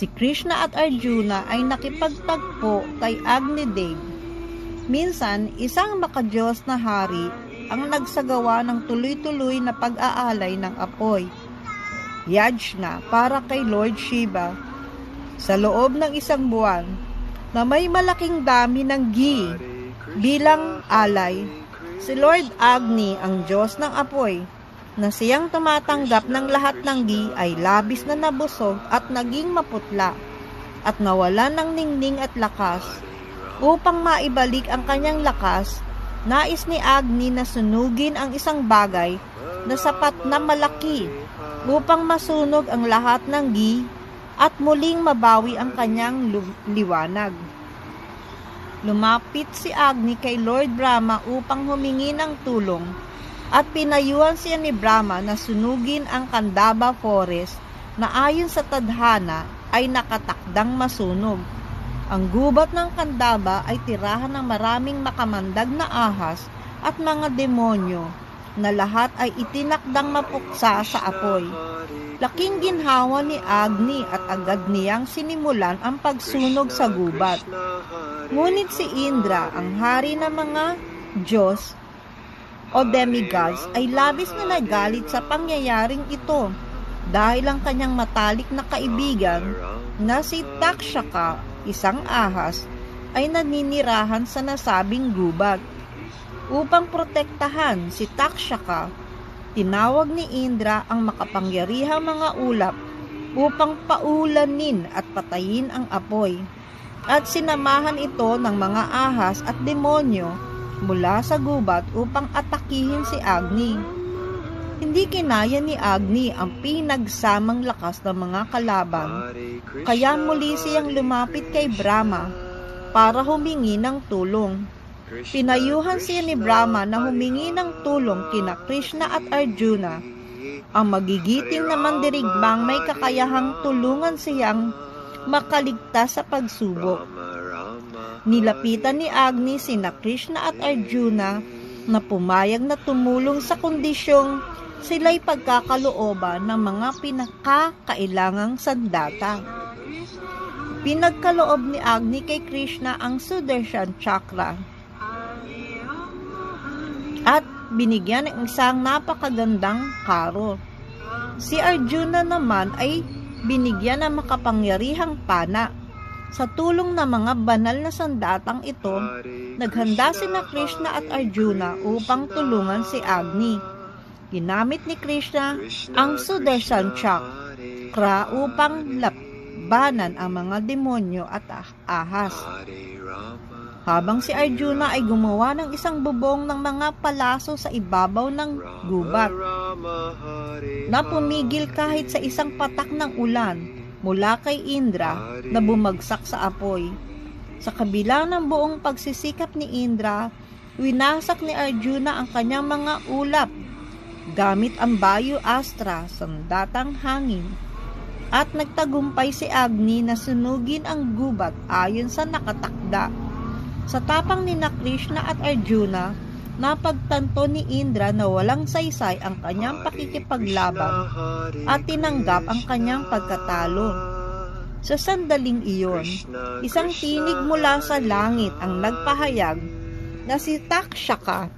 Si Krishna at Arjuna ay nakipagtagpo kay Agni Dev. Minsan, isang makadiyos na hari ang nagsagawa ng tuloy-tuloy na pag-aalay ng apoy, yajna, para kay Lord Shiva. Sa loob ng isang buwan, na may malaking dami ng ghee bilang alay, si Lord Agni, ang Diyos ng apoy, na siyang tumatanggap ng lahat ng ghee, ay labis na nabusog at naging maputla at nawalan ng ningning at lakas. Upang maibalik ang kanyang lakas, nais ni Agni na sunugin ang isang bagay na sapat na malaki upang masunog ang lahat ng ghee at muling mabawi ang kanyang liwanag. Lumapit si Agni kay Lord Brahma upang humingi ng tulong at pinayuhan siya ni Brahma na sunugin ang Kandava forest na ayon sa tadhana ay nakatakdang masunog. Ang gubat ng Kandava ay tirahan ng maraming makamandag na ahas at mga demonyo na lahat ay itinakdang mapuksa sa apoy. Laking ginhawa ni Agni at agad niyang sinimulan ang pagsunog sa gubat. Ngunit si Indra, ang hari ng mga Diyos o demigods, ay labis na nagalit sa pangyayaring ito dahil ang kanyang matalik na kaibigan na si Takshaka, isang ahas, ay naninirahan sa nasabing gubat. Upang protektahan si Takshaka, tinawag ni Indra ang makapangyarihang mga ulap upang paulanin at patayin ang apoy, at sinamahan ito ng mga ahas at demonyo mula sa gubat upang atakihin si Agni. Hindi kinaya ni Agni ang pinagsamang lakas ng mga kalaban, kaya muli siyang lumapit kay Brahma para humingi ng tulong. Pinayuhan siya ni Brahma na humingi ng tulong kina Krishna at Arjuna, ang magigiting na mandirigmang may kakayahang tulungan siyang makaligtas sa pagsubok. Nilapitan ni Agni sina Krishna at Arjuna na pumayag na tumulong sa kondisyong sila'y pagkakalooban ng mga pinakakailangang sandata. Pinagkaloob ni Agni kay Krishna ang Sudarshan Chakra at binigyan ng isang napakagandang karo. Si Arjuna naman ay binigyan ng makapangyarihang pana. Sa tulong ng mga banal na sandatang ito, naghanda sina Krishna at Arjuna upang tulungan si Agni. Ginamit ni Krishna ang Sudarshan Chakra upang labanan ang mga demonyo at ahas, habang si Arjuna ay gumawa ng isang bubong ng mga palaso sa ibabaw ng gubat na pumigil kahit sa isang patak ng ulan mula kay Indra na bumagsak sa apoy. Sa kabila ng buong pagsisikap ni Indra, winasak ni Arjuna ang kanyang mga ulap gamit ang Vayu Astra, sandatang hangin, at nagtagumpay si Agni na sunugin ang gubat ayon sa nakatakda. Sa tapang ni Krishna at Arjuna, napagtanto ni Indra na walang saysay ang kanyang pakikipaglaban at tinanggap ang kanyang pagkatalo. Sa sandaling iyon, isang tinig mula sa langit ang nagpahayag na si Takshaka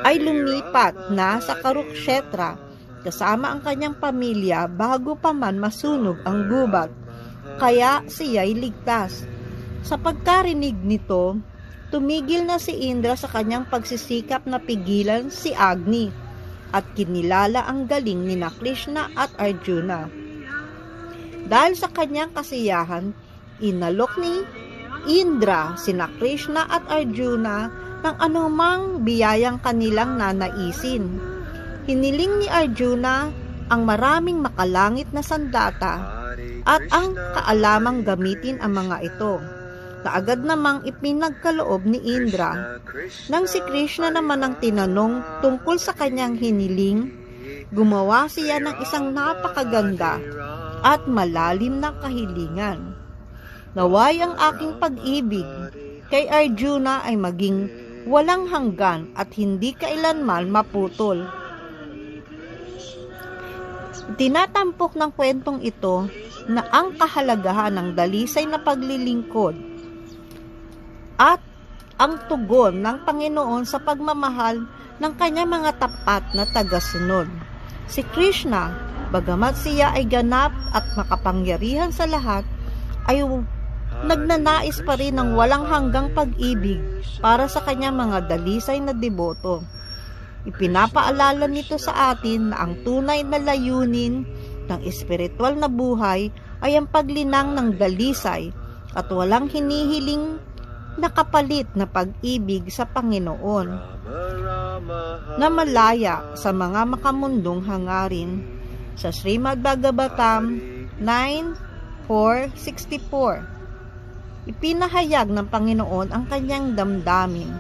ay lumipat na sa Kurukshetra kasama ang kanyang pamilya bago pa man masunog ang gubat, kaya siya'y ligtas. Sa pagkarinig nito, tumigil na si Indra sa kanyang pagsisikap na pigilan si Agni at kinilala ang galing ni Krishna at Arjuna. Dahil sa kanyang kasiyahan, inalok ni Indra sina Krishna at Arjuna ng anumang biyayang kanilang nanaisin. Hiniling ni Arjuna ang maraming makalangit na sandata at ang kaalamang gamitin ang mga ito. Kaagad namang ipinagkaloob ni Indra. Nang si Krishna naman ang tinanong tungkol sa kanyang hiniling, gumawa siya ng isang napakaganda at malalim na kahilingan. Naway ang aking pag-ibig kay Arjuna ay maging walang hanggan at hindi kailanman maputol. Tinatampok ng kwentong ito na ang kahalagahan ng dalisay na paglilingkod at ang tugon ng Panginoon sa pagmamahal ng kanyang mga tapat na tagasunod. Si Krishna, bagamat siya ay ganap at makapangyarihan sa lahat, ay nagnanais pa rin ng walang hanggang pag-ibig para sa kanyang mga dalisay na deboto. Ipinapaalala nito sa atin na ang tunay na layunin ng espiritual na buhay ay ang paglinang ng dalisay at walang hinihiling na kapalit na pag-ibig sa Panginoon na malaya sa mga makamundong hangarin. Sa Srimad Bhagavatam 9:4-64, ipinahayag ng Panginoon ang kanyang damdamin.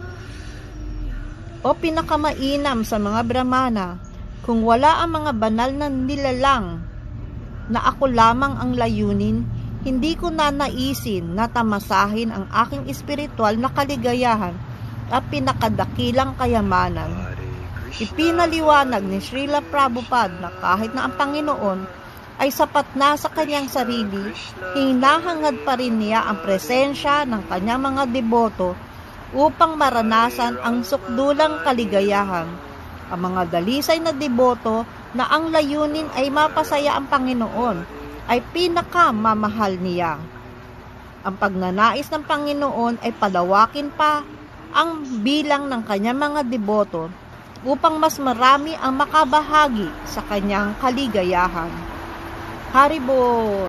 O pinakamainam sa mga Brahmana, kung wala ang mga banal na nilalang na ako lamang ang layunin, hindi ko nanaisin na tamasahin ang aking espiritual na kaligayahan at pinakadakilang kayamanan. Ipinaliwanag ni Srila Prabhupada na kahit na ang Panginoon ay sapat na sa kanyang sarili, hinahangad pa rin niya ang presensya ng kanyang mga deboto upang maranasan ang sukdulang kaligayahan. Ang mga dalisay na deboto na ang layunin ay mapasaya ang Panginoon ay pinakamamahal niya. Ang pagnanais ng Panginoon ay palawakin pa ang bilang ng kanyang mga deboto upang mas marami ang makabahagi sa kanyang kaligayahan. Haribol!